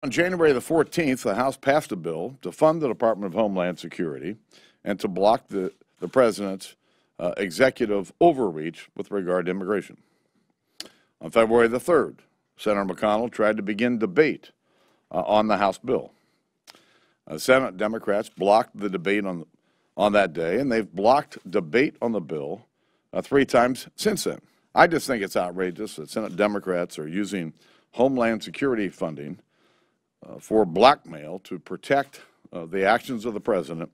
On January the 14th, the House passed a bill to fund the Department of Homeland Security and to block the President's executive overreach with regard to immigration. On February the 3rd, Senator McConnell tried to begin debate on the House bill. Senate Democrats blocked the debate on that day, and they've blocked debate on the bill 3 times since then. I just think it's outrageous that Senate Democrats are using Homeland Security funding for blackmail to protect the actions of the President,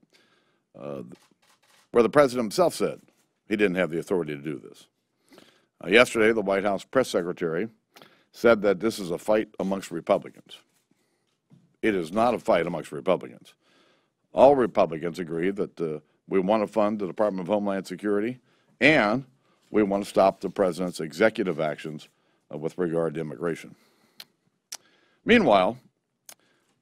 where the President himself said he didn't have the authority to do this. Yesterday, the White House press secretary said that this is a fight amongst Republicans. It is not a fight amongst Republicans. All Republicans agree that we want to fund the Department of Homeland Security, and we want to stop the President's executive actions with regard to immigration. Meanwhile,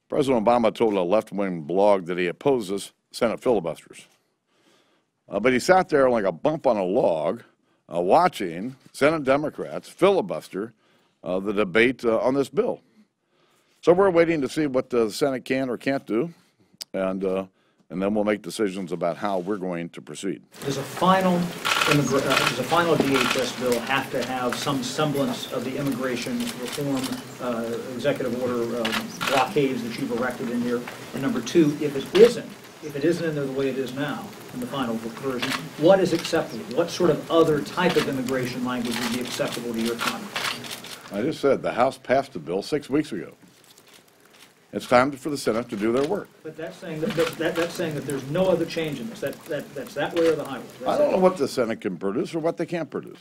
President Obama told a left-wing blog that he opposes Senate filibusters. But he sat there like a bump on a log watching Senate Democrats filibuster the debate on this bill. So we're waiting to see what the Senate can or can't do, and then we'll make decisions about how we're going to proceed. Does a final DHS bill have to have some semblance of the immigration reform executive order blockades that you've erected in here? And number 2, if it isn't in there the way it is now in the final version, what is acceptable? What sort of other type of immigration language would be acceptable to your Congress? I just said the House passed a bill 6 weeks ago. It's time for the Senate to do their work. But that's saying that there's no other change in this. That's that way or the highway. I don't know what the Senate can produce or what they can't produce.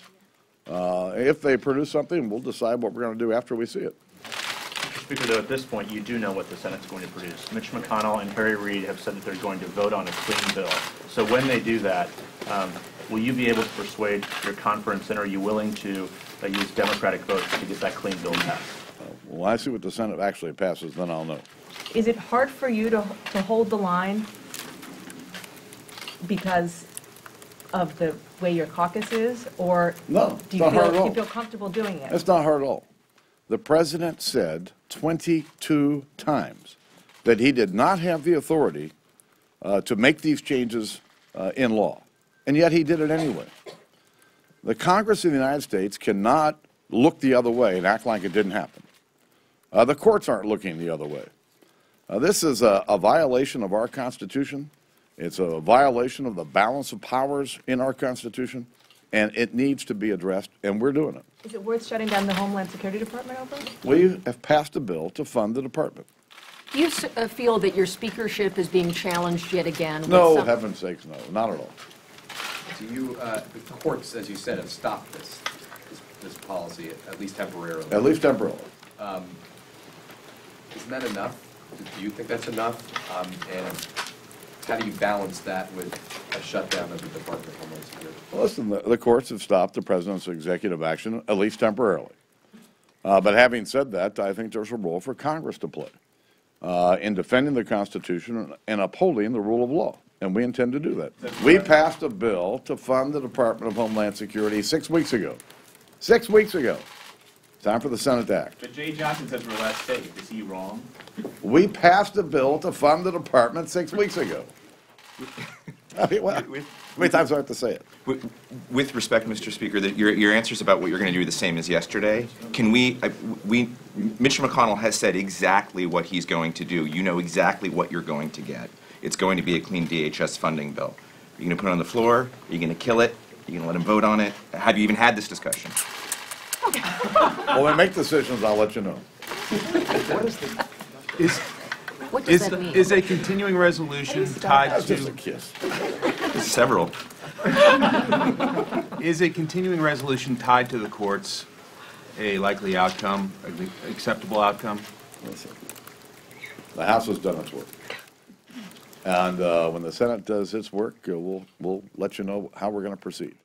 If they produce something, we'll decide what we're going to do after we see it. Mr. Speaker, though, at this point, you do know what the Senate's going to produce. Mitch McConnell and Harry Reid have said that they're going to vote on a clean bill. So when they do that, will you be able to persuade your conference, and are you willing to use Democratic votes to get that clean bill passed? Well, when I see what the Senate actually passes, then I'll know. Is it hard for you to hold the line because of the way your caucus is, or No, do you feel comfortable doing it? It's not hard at all. The President said 22 times that he did not have the authority to make these changes in law, and yet he did it anyway. The Congress of the United States cannot look the other way and act like it didn't happen. The courts aren't looking the other way. This is a violation of our Constitution. It's a violation of the balance of powers in our Constitution, and it needs to be addressed, and we're doing it. Is it worth shutting down the Homeland Security Department over? We have passed a bill to fund the department. Do you feel that your speakership is being challenged yet again? No, heaven's sakes, no, not at all. So the courts, as you said, have stopped this policy, at least temporarily. At least temporarily. Isn't that enough? Do you think that's enough? And how do you balance that with a shutdown of the Department of Homeland Security? Well, listen, the courts have stopped the President's executive action, at least temporarily. But having said that, I think there's a role for Congress to play in defending the Constitution and upholding the rule of law. And we intend to do that. We passed a bill to fund the Department of Homeland Security 6 weeks ago. 6 weeks ago. Time for the Senate to act. But Jay Johnson said from the last state. Is he wrong? We passed a bill to fund the department 6 weeks ago. I mean, well, how many times do I have to say it? With respect, Mr. Speaker, that your answers about what you're going to do are the same as yesterday. Can Mitch McConnell has said exactly what he's going to do. You know exactly what you're going to get. It's going to be a clean DHS funding bill. Are you going to put it on the floor? Are you going to kill it? Are you going to let him vote on it? Have you even had this discussion? When we make decisions, I'll let you know. What does that mean? Is a continuing resolution tied That's to... just a kiss. Several. Is a continuing resolution tied to the courts a likely outcome, an acceptable outcome? Listen, the House has done its work. And when the Senate does its work, we'll let you know how we're going to proceed.